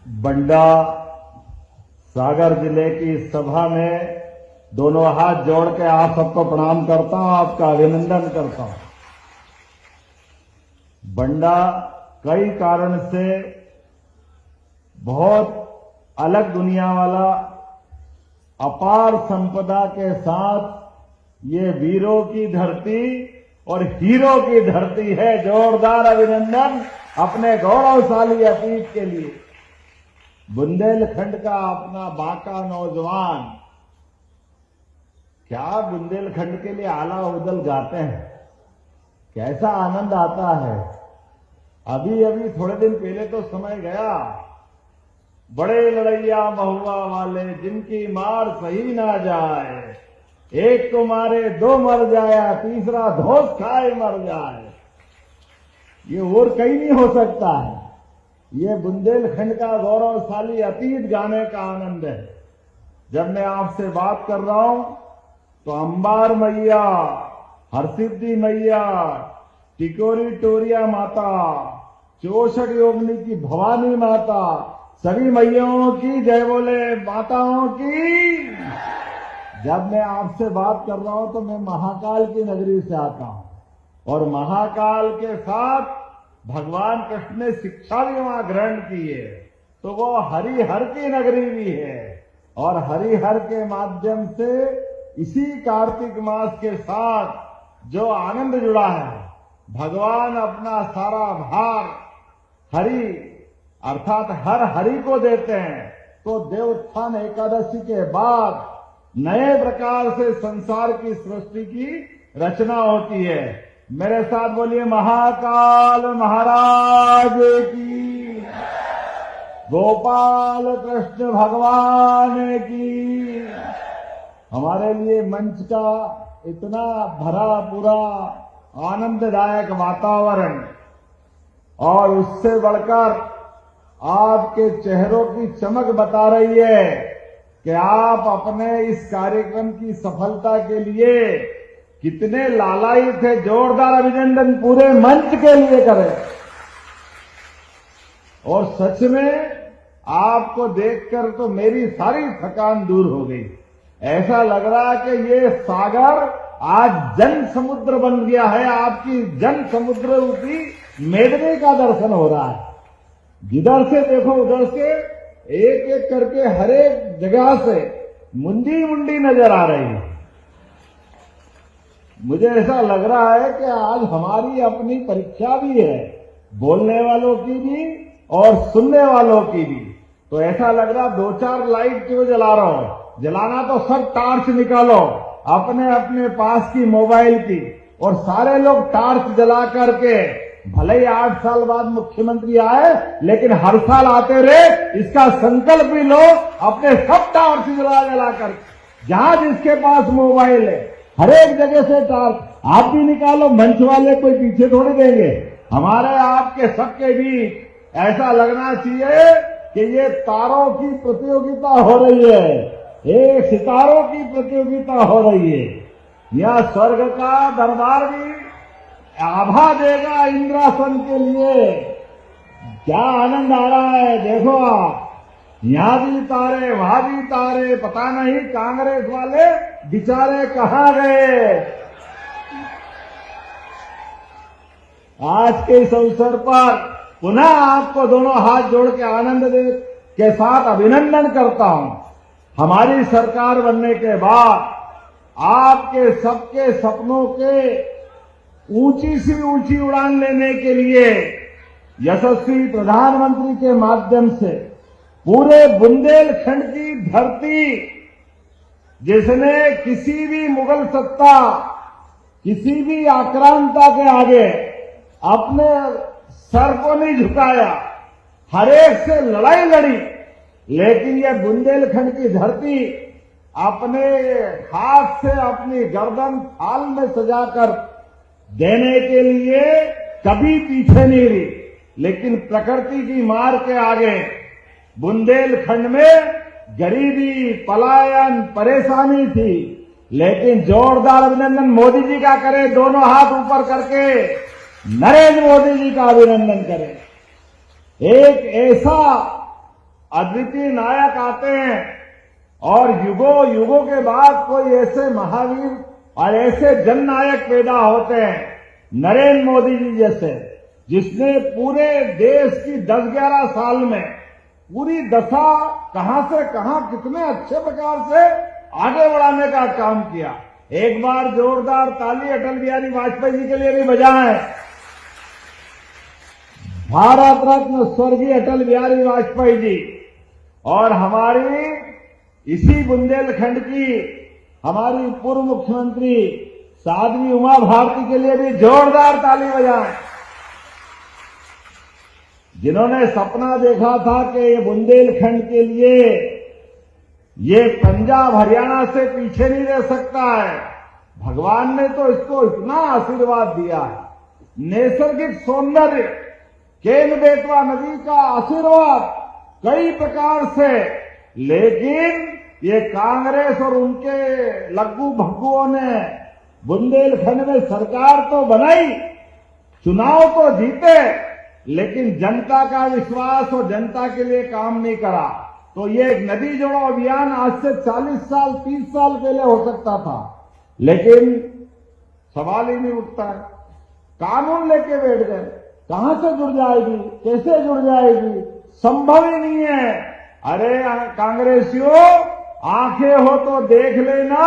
बंडा सागर जिले की सभा में दोनों हाथ जोड़ के आप सबको प्रणाम करता हूं, आपका अभिनंदन करता हूं। बंडा कई कारण से बहुत अलग दुनिया वाला अपार संपदा के साथ ये वीरों की धरती और हीरो की धरती है। जोरदार अभिनंदन अपने गौरवशाली अतीत के लिए। बुंदेलखंड का अपना बांका नौजवान क्या बुंदेलखंड के लिए आला उदल गाते हैं, कैसा आनंद आता है। अभी अभी थोड़े दिन पहले तो समय गया, बड़े लड़ैया महुआ वाले जिनकी मार सही ना जाए, एक को मारे दो मर जाया, तीसरा धोस खाए मर जाए। ये और कहीं नहीं हो सकता है। ये बुंदेलखंड का गौरवशाली अतीत गाने का आनंद है। जब मैं आपसे बात कर रहा हूं तो अंबार मैया, हरसिद्धि मैया, टिकोरी टोरिया माता, चौसठ योगिनी की भवानी माता, सभी मैयाओं की जय बोले, माताओं की। जब मैं आपसे बात कर रहा हूं तो मैं महाकाल की नगरी से आता हूं और महाकाल के साथ भगवान कृष्ण ने शिक्षा भी वहां ग्रहण की है, तो वो हरिहर की नगरी भी है। और हरिहर के माध्यम से इसी कार्तिक मास के साथ जो आनंद जुड़ा है, भगवान अपना सारा भार हरि अर्थात हर हरि को देते हैं। तो देवोत्थान एकादशी के बाद नए प्रकार से संसार की सृष्टि की रचना होती है। मेरे साथ बोलिए, महाकाल महाराज की, गोपाल कृष्ण भगवान की। हमारे लिए मंच का इतना भरा पूरा आनंददायक वातावरण और उससे बढ़कर आपके चेहरों की चमक बता रही है कि आप अपने इस कार्यक्रम की सफलता के लिए कितने लालायित थे। जोरदार अभिनंदन पूरे मंच के लिए करें। और सच में आपको देखकर तो मेरी सारी थकान दूर हो गई। ऐसा लग रहा कि ये सागर आज जन समुद्र बन गया है। आपकी जन समुद्र रूपी मेदनी का दर्शन हो रहा है। जिधर से देखो उधर से एक एक करके हर एक जगह से मुंडी मुंडी नजर आ रही है। मुझे ऐसा लग रहा है कि आज हमारी अपनी परीक्षा भी है, बोलने वालों की भी और सुनने वालों की भी। तो ऐसा लग रहा दो चार लाइट क्यों जला रहा हो, जलाना तो सब टार्च निकालो अपने अपने पास की मोबाइल की, और सारे लोग टार्च जला करके, भले ही 8 साल बाद मुख्यमंत्री आए लेकिन हर साल आते रहे, इसका संकल्प भी लो। अपने सब टार्च जला कर, जहां जिसके पास मोबाइल है हर एक जगह से टार्च आप भी निकालो। मंच वाले कोई पीछे थोड़ी देंगे। हमारे आपके सबके बीच ऐसा लगना चाहिए कि ये तारों की प्रतियोगिता हो रही है, एक सितारों की प्रतियोगिता हो रही है। यह स्वर्ग का दरबार भी आभा देगा इंद्रासन के लिए। क्या आनंद आ रहा है, देखो आप, यहां भी तारे वहां भी तारे, पता नहीं कांग्रेस वाले बेचारे कहां गए। आज के इस अवसर पर पुनः आपको दोनों हाथ जोड़ के आनंद के साथ अभिनंदन करता हूं। हमारी सरकार बनने के बाद आपके सबके सपनों के ऊंची सी ऊंची उड़ान लेने के लिए यशस्वी प्रधानमंत्री के माध्यम से पूरे बुंदेलखंड की धरती, जिसने किसी भी मुगल सत्ता, किसी भी आक्रांता के आगे अपने सर को नहीं झुकाया, हर एक से लड़ाई लड़ी, लेकिन यह बुंदेलखंड की धरती अपने हाथ से अपनी गर्दन थाल में सजाकर देने के लिए कभी पीछे नहीं रही। लेकिन प्रकृति की मार के आगे बुंदेलखंड में गरीबी, पलायन, परेशानी थी, लेकिन जोरदार अभिनंदन मोदी जी का करें, दोनों हाथ ऊपर करके नरेंद्र मोदी जी का अभिनंदन करें। एक ऐसा अद्वितीय नायक आते हैं और युगों युगों के बाद कोई ऐसे महावीर और ऐसे जननायक पैदा होते हैं, नरेंद्र मोदी जी जैसे, जिसने पूरे देश की 10-11 साल में पूरी दशा कहां से कहां कितने अच्छे प्रकार से आगे बढ़ाने का काम किया। एक बार जोरदार ताली अटल बिहारी वाजपेयी जी के लिए भी बजाएं। भारत रत्न स्वर्गीय अटल बिहारी वाजपेयी जी और हमारी इसी बुंदेलखंड की हमारी पूर्व मुख्यमंत्री साध्वी उमा भारती के लिए भी जोरदार ताली बजाएं, जिन्होंने सपना देखा था कि ये बुंदेलखंड के लिए ये पंजाब हरियाणा से पीछे नहीं रह सकता है। भगवान ने तो इसको इतना आशीर्वाद दिया है, नैसर्गिक सौंदर्य, केन बेतवा नदी का आशीर्वाद कई प्रकार से, लेकिन ये कांग्रेस और उनके लग्गू भग्गुओं ने बुंदेलखंड में सरकार तो बनाई, चुनाव तो जीते, लेकिन जनता का विश्वास और जनता के लिए काम नहीं करा। तो ये एक नदी जोड़ो अभियान आज से 40 साल 30 साल पहले हो सकता था, लेकिन सवाल ही नहीं उठता है। कानून लेके बैठ गए, कहां से जुड़ जाएगी, कैसे जुड़ जाएगी, संभव ही नहीं है। अरे कांग्रेसियों, आंखें हो तो देख लेना,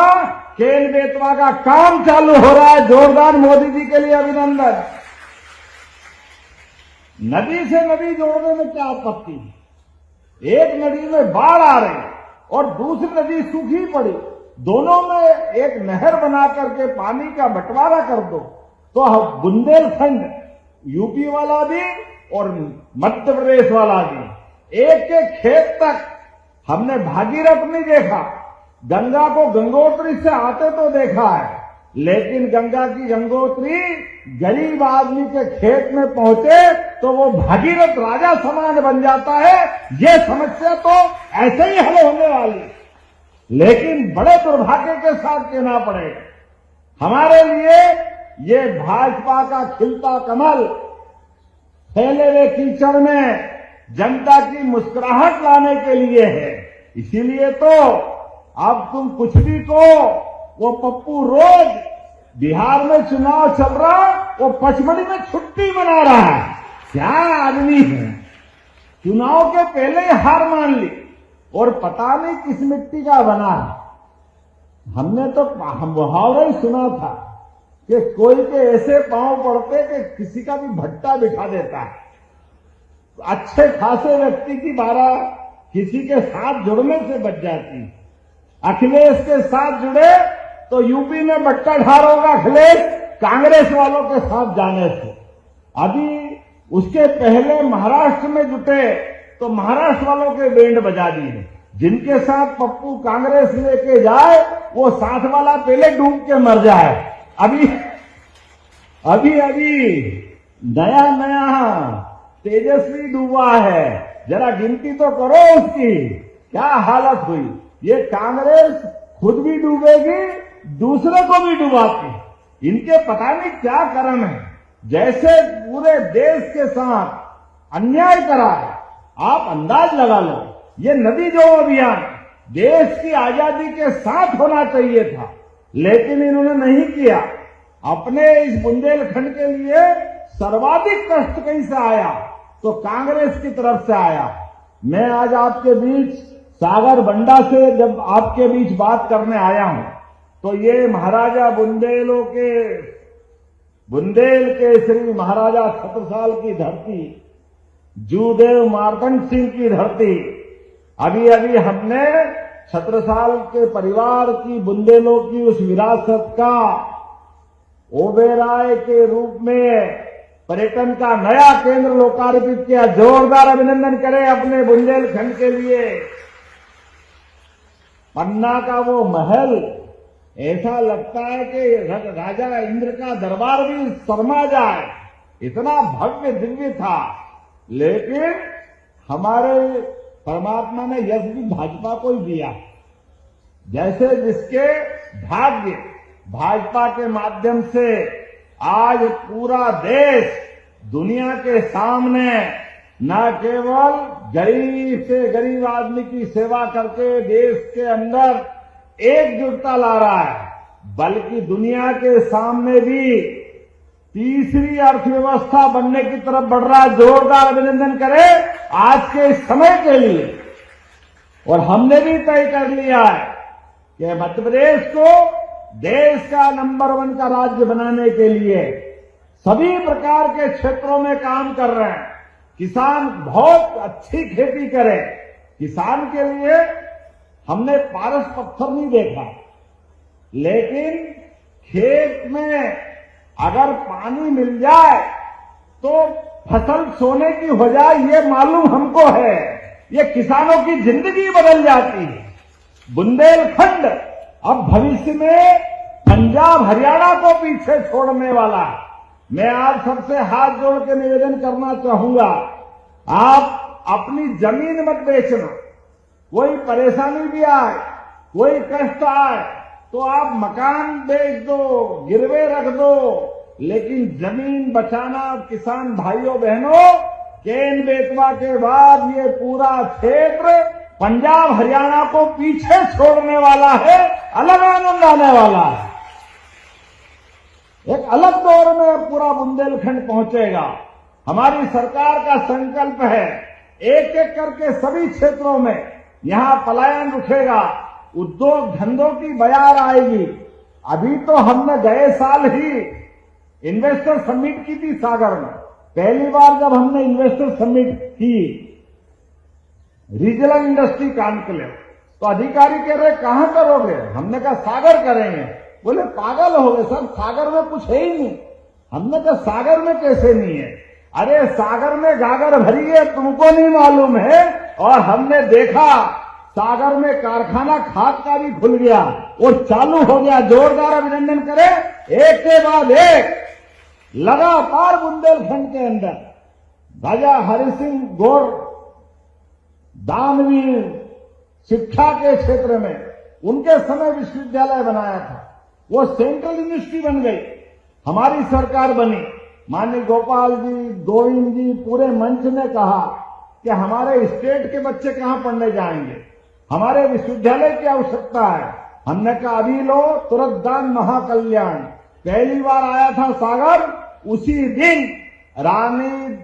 केन बेतवा का काम चालू हो रहा है। जोरदार मोदी जी के लिए अभिनंदन। नदी से नदी जोड़ने में क्या आपत्ति है? एक नदी में बाढ़ आ रही और दूसरी नदी सूखी पड़ी, दोनों में एक नहर बना करके पानी का बंटवारा कर दो, तो बुंदेलखंड यूपी वाला भी और मध्य प्रदेश वाला भी, एक एक खेत तक हमने भागीरथ नहीं देखा, गंगा को गंगोत्री से आते तो देखा है, लेकिन गंगा की गंगोत्री गरीब आदमी के खेत में पहुंचे तो वो भागीरथ राजा समान बन जाता है। ये समस्या तो ऐसे ही हल होने वाली, लेकिन बड़े दुर्भाग्य के साथ कहना पड़ेगा, हमारे लिए ये भाजपा का खिलता कमल फैले हुए कीचड़ में जनता की मुस्कुराहट लाने के लिए है। इसीलिए तो अब तुम कुछ भी कहो, वो पप्पू रोज बिहार में चुनाव चल रहा, वो पचमढ़ी में छुट्टी मना रहा है। क्या आदमी है, चुनाव के पहले ही हार मान ली और पता नहीं किस मिट्टी का बना है। हमने तो मुहावरा ही सुना था कि कोई के ऐसे पांव पड़ते कि किसी का भी भट्टा बिठा देता है। अच्छे खासे व्यक्ति की बारह किसी के साथ जुड़ने से बच जाती। अखिलेश के साथ जुड़े तो यूपी में बट्टा ढार होगा अखिलेश कांग्रेस वालों के साथ जाने से। अभी उसके पहले महाराष्ट्र में जुटे तो महाराष्ट्र वालों के बैंड बजा दिए। जिनके साथ पप्पू कांग्रेस लेके जाए वो साथ वाला पहले डूब के मर जाए। अभी नया तेजस्वी डूबा है, जरा गिनती तो करो उसकी क्या हालत हुई। ये कांग्रेस खुद भी डूबेगी, दूसरे को भी डुबाती। इनके पता नहीं क्या कर्म है, जैसे पूरे देश के साथ अन्याय करा है। आप अंदाज लगा लो, ये नदी जोड़ो अभियान देश की आजादी के साथ होना चाहिए था, लेकिन इन्होंने नहीं किया। अपने इस बुंदेलखंड के लिए सर्वाधिक कष्ट कहीं से आया तो कांग्रेस की तरफ से आया। मैं आज आपके बीच सागर बंडा से जब आपके बीच बात करने आया हूं तो ये महाराजा बुंदेल के श्री महाराजा छत्रसाल की धरती, जूदेव मार्तंड सिंह की धरती, अभी अभी हमने छत्रसाल के परिवार की बुंदेलों की उस विरासत का ओबेराय के रूप में पर्यटन का नया केंद्र लोकार्पित किया। जोरदार अभिनंदन करें अपने बुंदेलखंड के लिए। पन्ना का वो महल ऐसा लगता है कि राजा इंद्र का दरबार भी शर्मा जाए, इतना भव्य दिव्य था। लेकिन हमारे परमात्मा ने यश भी भाजपा को ही दिया। जैसे जिसके भाग्य भाजपा के माध्यम से आज पूरा देश दुनिया के सामने न केवल गरीब से गरीब आदमी की सेवा करके देश के अंदर एकजुटता ला रहा है, बल्कि दुनिया के सामने भी तीसरी अर्थव्यवस्था बनने की तरफ बढ़ रहा है। जोरदार अभिनंदन करें आज के समय के लिए। और हमने भी तय कर लिया है कि मध्य प्रदेश को देश का नंबर 1 का राज्य बनाने के लिए सभी प्रकार के क्षेत्रों में काम कर रहे हैं। किसान बहुत अच्छी खेती करे, किसान के लिए हमने पारस पत्थर नहीं देखा, लेकिन खेत में अगर पानी मिल जाए तो फसल सोने की हो जाए, ये मालूम हमको है। ये किसानों की जिंदगी बदल जाती है। बुंदेलखंड अब भविष्य में पंजाब हरियाणा को पीछे छोड़ने वाला है। मैं आप सबसे हाथ जोड़ के निवेदन करना चाहूंगा, आप अपनी जमीन मत बेचना। कोई परेशानी भी आए, कोई कष्ट आए तो आप मकान बेच दो, गिरवे रख दो, लेकिन जमीन बचाना। किसान भाइयों बहनों, केन बेतवा के बाद ये पूरा क्षेत्र पंजाब हरियाणा को पीछे छोड़ने वाला है, अलग आनंद आने वाला है। एक अलग दौर में पूरा बुंदेलखंड पहुंचेगा। हमारी सरकार का संकल्प है एक एक करके सभी क्षेत्रों में यहां पलायन रुकेगा, उद्योग धंधों की बयार आएगी। अभी तो हमने गए साल ही इन्वेस्टर समिट की थी सागर में। पहली बार जब हमने इन्वेस्टर समिट की रीजनल इंडस्ट्री कॉन्क्लेव, तो अधिकारी कह रहे कहां करोगे? हमने कहा सागर करेंगे। बोले पागल हो गए सर, सागर में कुछ है ही नहीं। हमने कहा सागर में कैसे नहीं है? अरे सागर में गागर भरी है, तुमको नहीं मालूम है। और हमने देखा सागर में कारखाना खाद का भी खुल गया और चालू हो गया। जोरदार अभिनंदन करें। एक के बाद एक लगातार बुंदेलखंड के अंदर राजा हरि सिंह गौर दानवीर शिक्षा के क्षेत्र में उनके समय विश्वविद्यालय बनाया था, वो सेंट्रल यूनिवर्सिटी बन गई। हमारी सरकार बनी, माननीय गोपाल जी, गोविंद जी, पूरे मंच ने कहा कि हमारे स्टेट के बच्चे कहां पढ़ने जाएंगे, हमारे विश्वविद्यालय की आवश्यकता है। हमने कहा अभी लो, तुरंत दान महाकल्याण। पहली बार आया था सागर, उसी दिन रानी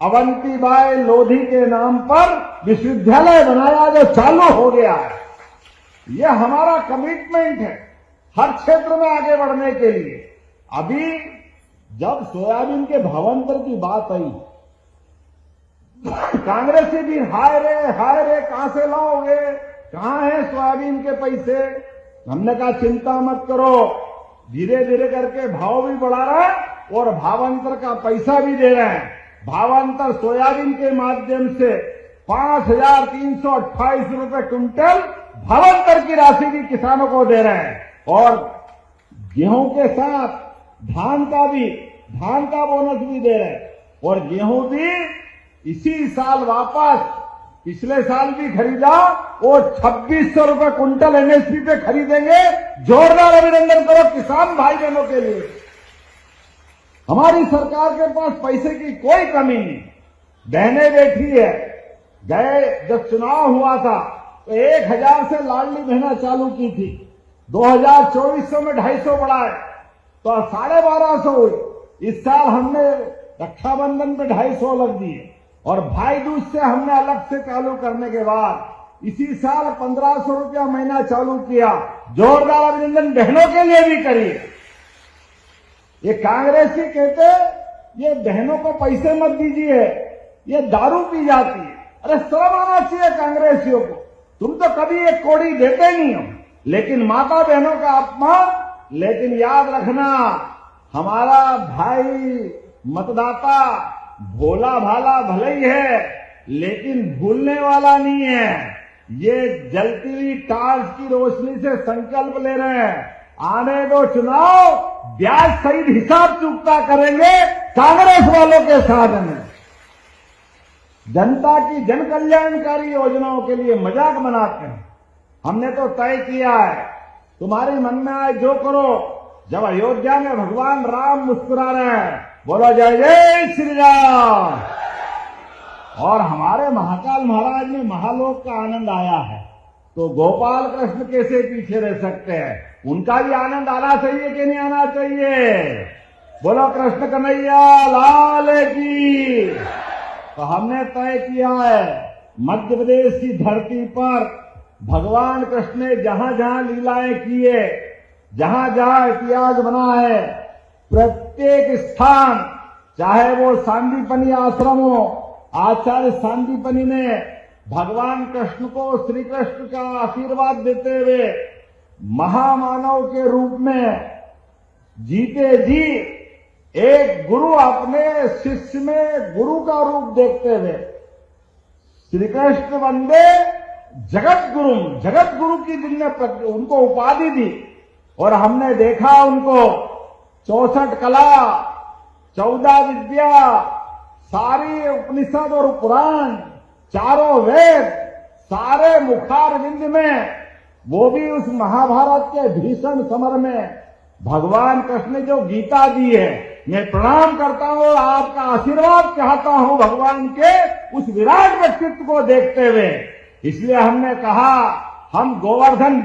अवंतीबाई लोधी के नाम पर विश्वविद्यालय बनाया जो चालू हो गया है। यह हमारा कमिटमेंट है हर क्षेत्र में आगे बढ़ने के लिए। अभी जब सोयाबीन के भावांतर की बात आई, कांग्रेसी भी हाय रे कहां से लाओगे, कहां है सोयाबीन के पैसे? हमने कहा चिंता मत करो, धीरे धीरे करके भाव भी बढ़ा रहा है और भावांतर का पैसा भी दे रहे हैं। भावांतर सोयाबीन के माध्यम से 5,328 रुपए क्विंटल भावांतर की राशि भी किसानों को दे रहे हैं। और गेहूं के साथ धान का बोनस भी दे रहे हैं। और गेहूं भी इसी साल वापस, पिछले साल भी खरीदा और 2,600 रुपए क्विंटल एमएसपी पे खरीदेंगे। जोरदार अभिनंदन करो किसान भाई बहनों के लिए। हमारी सरकार के पास पैसे की कोई कमी नहीं, बहनें बैठी है। गए जब चुनाव हुआ था तो 1,000 से लाडली बहना चालू की थी, 2024 में 250 बढ़ाए तो 1250 हुई। इस साल हमने रक्षाबंधन पे 250 लग दिए और भाई दूज से हमने अलग से चालू करने के बाद इसी साल 1,500 रुपया महीना चालू किया। जोरदार अभिनंदन बहनों के लिए भी करिए। ये कांग्रेसी कहते ये बहनों को पैसे मत दीजिए, ये दारू पी जाती है। अरे शर्म आना चाहिए कांग्रेसियों को, तुम तो कभी एक कौड़ी देते नहीं हो, लेकिन माता बहनों का अपमान। लेकिन याद रखना, हमारा भाई मतदाता भोला भाला भले ही है, लेकिन भूलने वाला नहीं है। ये जलती हुई टार्च की रोशनी से संकल्प ले रहे हैं, आने दो चुनाव, ब्याज सहित हिसाब चुकता करेंगे कांग्रेस वालों के साथ में। जनता की जन कल्याणकारी योजनाओं के लिए मजाक बनाते हैं। हमने तो तय किया है, तुम्हारे मन में आए जो करो। जब अयोध्या में भगवान राम मुस्कुरा रहे हैं, बोलो जय जय श्री राम। और हमारे महाकाल महाराज में महालोक का आनंद आया है, तो गोपाल कृष्ण कैसे पीछे रह सकते हैं? उनका भी आनंद आना चाहिए कि नहीं आना चाहिए? बोलो कृष्ण कन्हैया लाल की। तो हमने तय किया है, मध्य प्रदेश की धरती पर भगवान कृष्ण ने जहां जहां लीलाएं की है, जहां जहां इतिहास बना है, प्रत्येक स्थान, चाहे वो सांदीपनी आश्रम हो, आचार्य सांदीपनी ने भगवान कृष्ण को श्री कृष्ण का आशीर्वाद देते हुए महामानव के रूप में जीते जी एक गुरु अपने शिष्य में गुरु का रूप देखते हुए श्री कृष्ण वंदे जगत गुरु की जिनने उनको उपाधि दी। और हमने देखा उनको 64 कला, 14 विद्या, सारी उपनिषद और पुराण, चारों वेद, सारे मुखार विंद में, वो भी उस महाभारत के भीषण समर में भगवान कृष्ण ने जो गीता दी है, मैं प्रणाम करता हूं और आपका आशीर्वाद चाहता हूं भगवान के उस विराट व्यक्तित्व को देखते हुए। इसलिए हमने कहा हम गोवर्धन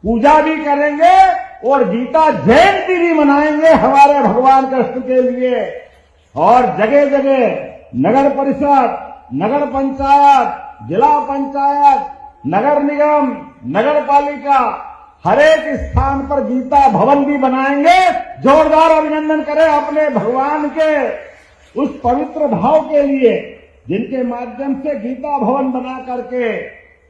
पूजा भी करेंगे और गीता जयंती भी मनाएंगे हमारे भगवान कृष्ण के लिए। और जगह जगह नगर परिषद, नगर पंचायत, जिला पंचायत, नगर निगम, नगर पालिका, हर एक स्थान पर गीता भवन भी बनाएंगे। जोरदार अभिनंदन करें अपने भगवान के उस पवित्र भाव के लिए, जिनके माध्यम से गीता भवन बना करके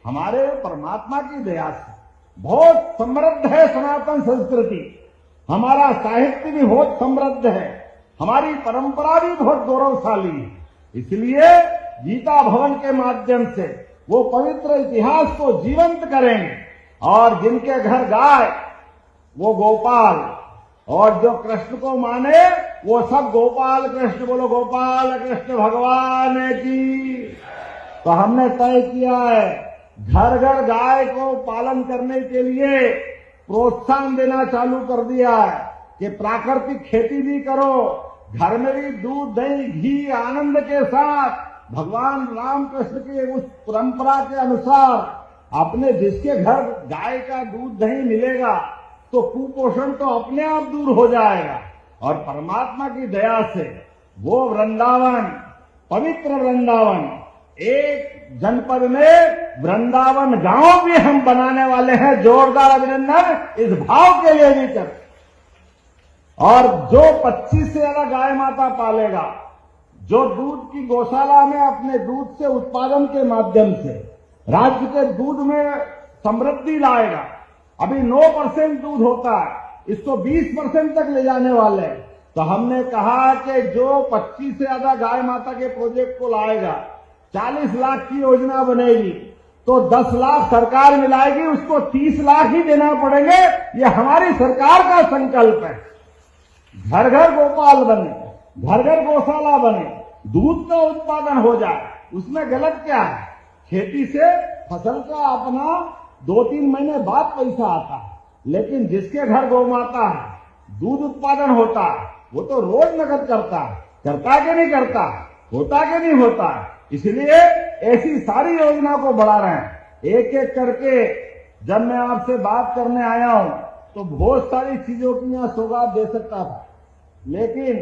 हमारे परमात्मा की दया से बहुत समृद्ध है सनातन संस्कृति, हमारा साहित्य भी बहुत समृद्ध है, हमारी परंपरा भी बहुत गौरवशाली है। इसलिए गीता भवन के माध्यम से वो पवित्र इतिहास को जीवंत करेंगे। और जिनके घर गाय वो गोपाल, और जो कृष्ण को माने वो सब गोपाल कृष्ण। बोलो गोपाल कृष्ण भगवान की। तो हमने तय किया है घर घर गाय को पालन करने के लिए प्रोत्साहन देना चालू कर दिया है कि प्राकृतिक खेती भी करो, घर में भी दूध दही घी आनंद के साथ भगवान राम कृष्ण के उस परंपरा के अनुसार अपने जिसके घर गाय का दूध दही मिलेगा तो कुपोषण तो अपने आप दूर हो जाएगा। और परमात्मा की दया से वो वृंदावन, पवित्र वृंदावन, एक जनपद में वृंदावन गांव भी हम बनाने वाले हैं। जोरदार अभिनंदन इस भाव के लिए भी कर। और जो 25 से ज्यादा गाय माता पालेगा, जो दूध की गौशाला में अपने दूध से उत्पादन के माध्यम से राज्य के दूध में समृद्धि लाएगा, अभी 9% दूध होता है, इसको 20% तक ले जाने वाले हैं। तो हमने कहा कि जो 25 से ज्यादा गाय माता के प्रोजेक्ट को लाएगा, 40 लाख की योजना बनेगी, तो 10 लाख सरकार मिलाएगी, उसको 30 लाख ही देना पड़ेंगे। ये हमारी सरकार का संकल्प है। घर घर गोपाल बने, घर घर गौशाला बने, दूध का उत्पादन हो जाए। उसमें गलत क्या है? खेती से फसल का अपना 2-3 महीने बाद पैसा आता है, लेकिन जिसके घर गौ माता है, दूध उत्पादन होता है, वो तो रोज नकद करता है। करता कि नहीं करता? होता कि नहीं होता? इसलिए ऐसी सारी योजना को बढ़ा रहे हैं। एक एक करके जब मैं आपसे बात करने आया हूं तो बहुत सारी चीजों की यहां सौगात दे सकता था, लेकिन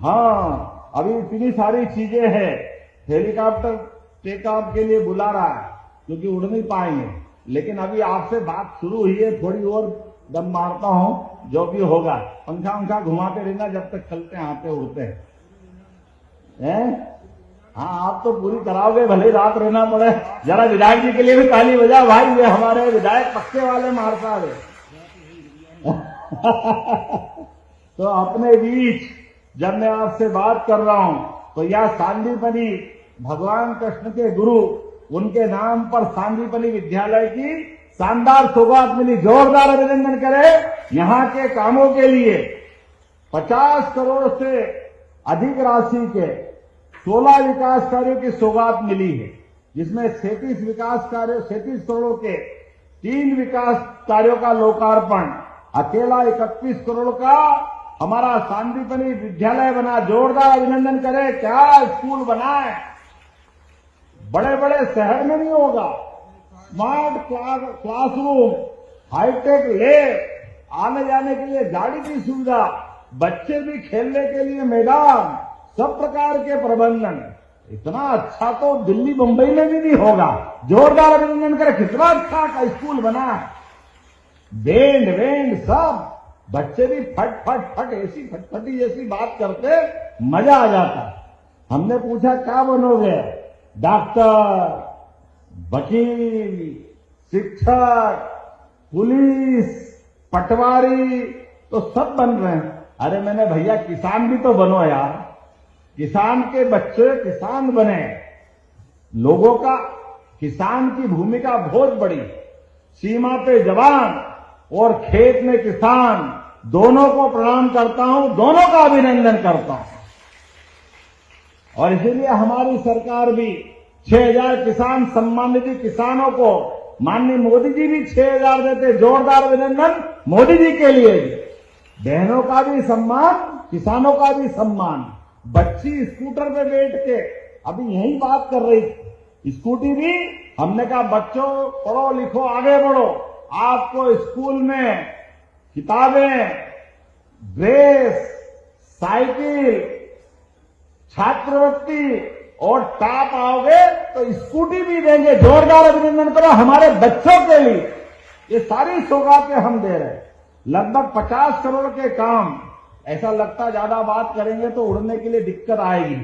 हाँ अभी इतनी सारी चीजें हैं। हेलीकॉप्टर टेक ऑफ के लिए बुला रहा है क्योंकि उड़ नहीं पाएंगे, लेकिन अभी आपसे बात शुरू हुई है, थोड़ी और दम मारता हूं, जो भी होगा। पंखा घुमाते रहना जब तक चलते हैं, आते उड़ते हैं। हाँ आप तो पूरी कराओगे, भले रात रहना पड़े। जरा विधायक जी के लिए भी ताली बजा भाई, ये हमारे विधायक पक्के वाले मारता है। तो अपने बीच जब मैं आपसे बात कर रहा हूं तो यह सांदीपनी भगवान कृष्ण के गुरु, उनके नाम पर सांदीपनी विद्यालय की शानदार सौगात मिली। जोरदार अभिनंदन करें। यहाँ के कामों के लिए 50 करोड़ से अधिक राशि के 16 विकास कार्यों की सौगात मिली है, जिसमें 37 करोड़ के 3 विकास कार्यों का लोकार्पण, अकेला 31 करोड़ का हमारा सांदीपनि विद्यालय बना, जोरदार अभिनंदन करें। क्या स्कूल बना है, बड़े बड़े शहर में नहीं होगा। स्मार्ट क्लासरूम, हाईटेक लैब, आने जाने के लिए गाड़ी की सुविधा, बच्चे भी खेलने के लिए मैदान, सब प्रकार के प्रबंधन। इतना अच्छा तो दिल्ली मुंबई में भी नहीं होगा। जोरदार अभिनंदन करें, कितना अच्छा का स्कूल बना है। बैंड वेंड सब, बच्चे भी फट फट फट ऐसी फटफटी जैसी बात करते, मजा आ जाता। हमने पूछा क्या बनोगे, डॉक्टर, वकील, शिक्षक, पुलिस, पटवारी, तो सब बन रहे हैं। अरे मैंने भैया किसान भी तो बनो यार, किसान के बच्चे किसान बने। लोगों का किसान की भूमिका बहुत बड़ी, सीमा पे जवान और खेत में किसान, दोनों को प्रणाम करता हूं, दोनों का अभिनंदन करता हूं। और इसीलिए हमारी सरकार भी 6,000 किसान सम्मान निधि किसानों को, माननीय मोदी जी भी 6,000 देते। जोरदार अभिनंदन मोदी जी के लिए। बहनों का भी सम्मान, किसानों का भी सम्मान। बच्ची स्कूटर पे बैठ के अभी यही बात कर रही थी, स्कूटी भी हमने कहा बच्चों पढ़ो लिखो आगे बढ़ो, आपको स्कूल में किताबें, ड्रेस, साइकिल, छात्रवृत्ति और टॉप आओगे तो स्कूटी भी देंगे। जोरदार अभिनंदन करो हमारे बच्चों के लिए। ये सारी सौगातें हम दे रहे हैं। लगभग 50 करोड़ के काम। ऐसा लगता ज्यादा बात करेंगे तो उड़ने के लिए दिक्कत आएगी।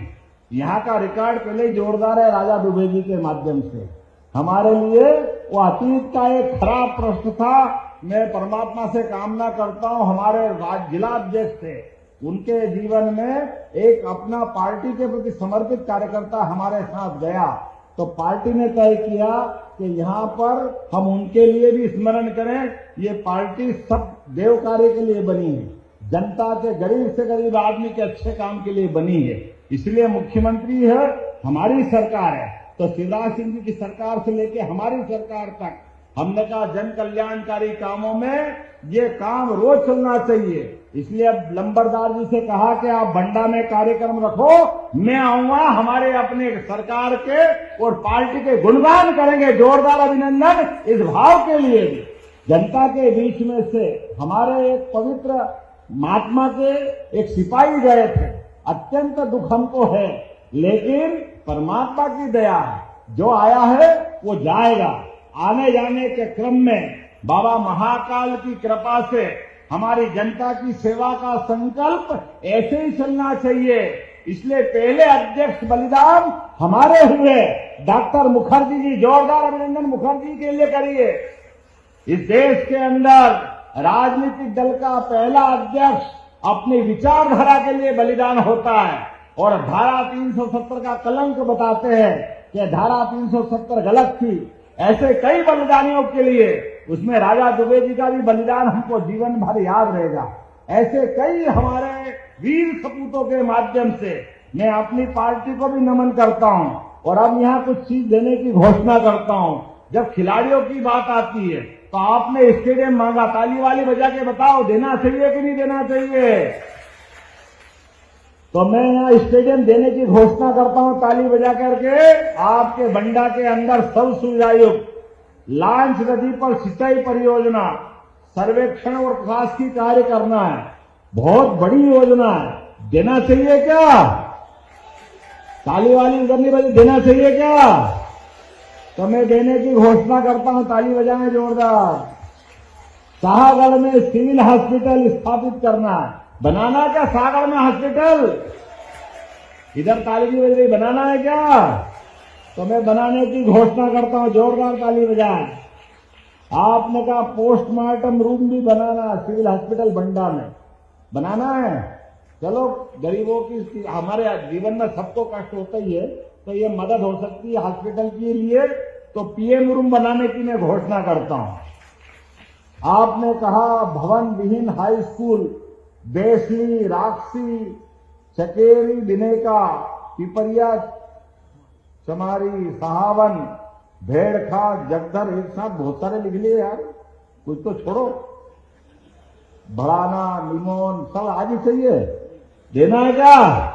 यहां का रिकॉर्ड पहले ही जोरदार है राजा दुबे जी के माध्यम से। हमारे लिए वो अतीत का एक खराब प्रश्न था। मैं परमात्मा से कामना करता हूं हमारे जिला अध्यक्ष थे, उनके जीवन में एक अपना पार्टी के प्रति समर्पित कार्यकर्ता हमारे साथ गया, तो पार्टी ने तय किया कि यहां पर हम उनके लिए भी स्मरण करें। ये पार्टी सब देव कार्य के लिए बनी है, जनता के गरीब से गरीब आदमी के अच्छे काम के लिए बनी है। इसलिए मुख्यमंत्री है, हमारी सरकार है, तो शिवराज सिंह जी की सरकार से लेके हमारी सरकार तक हमने कहा जन कल्याणकारी कामों में ये काम रोज चलना चाहिए। इसलिए अब लंबरदार जी से कहा कि आप बंडा में कार्यक्रम रखो, मैं आऊंगा, हमारे अपने सरकार के और पार्टी के गुणगान करेंगे। जोरदार अभिनंदन इस भाव के लिए भी। जनता के बीच में से हमारे एक पवित्र महात्मा के एक सिपाही गए थे, अत्यंत दुख हमको है, लेकिन परमात्मा की दया है, जो आया है वो जाएगा। आने जाने के क्रम में बाबा महाकाल की कृपा से हमारी जनता की सेवा का संकल्प ऐसे ही चलना चाहिए। इसलिए पहले अध्यक्ष बलिदान हमारे हुए डॉक्टर मुखर्जी जी, जोरदार अभिनंदन मुखर्जी के लिए करिए। इस देश के अंदर राजनीतिक दल का पहला अध्यक्ष अपनी विचारधारा के लिए बलिदान होता है और धारा 370 का कलंक बताते हैं कि धारा 370 गलत थी। ऐसे कई बलिदानियों के लिए, उसमें राजा दुबे जी का भी बलिदान हमको जीवन भर याद रहेगा। ऐसे कई हमारे वीर सपूतों के माध्यम से मैं अपनी पार्टी को भी नमन करता हूं और अब यहां कुछ चीज देने की घोषणा करता हूं। जब खिलाड़ियों की बात आती है तो आपने स्टेडियम मांगा, ताली वाली बजा के बताओ देना चाहिए कि नहीं देना चाहिए। तो मैं यहां स्टेडियम देने की घोषणा करता हूं ताली बजा करके। आपके बंडा के अंदर सब सुविधायुक्त लांच नदी पर सिंचाई परियोजना, सर्वेक्षण और प्रशासकीय कार्य करना है, बहुत बड़ी योजना है। देना चाहिए क्या? ताली वाली करनी बजे देना चाहिए क्या? तो मैं देने की घोषणा करता हूं, ताली बजाएं जोरदार। शाहगढ़ में सिविल हॉस्पिटल स्थापित करना है, बनाना क्या शाहगढ़ में हॉस्पिटल? इधर ताली की बज रही, बनाना है क्या? तो मैं बनाने की घोषणा करता हूं, जोरदार ताली बजाएं। आपने कहा पोस्टमार्टम रूम भी बनाना, सिविल हॉस्पिटल बंडा में बनाना है। चलो गरीबों की, हमारे जीवन में सबको कष्ट होता ही है, तो ये मदद हो सकती है हॉस्पिटल के लिए, तो पीएम रूम बनाने की मैं घोषणा करता हूं। आपने कहा भवन विहीन हाई स्कूल, बेसली, राक्षसी, चकेरी, बिनेका, पिपरिया, चमारी, सहावन, भेड़खाट, जगधर, एक साथ बहुत सारे लिख लिए यार, कुछ तो छोड़ो। बढ़ाना, निमोन सब आज ही चाहिए। देना है क्या?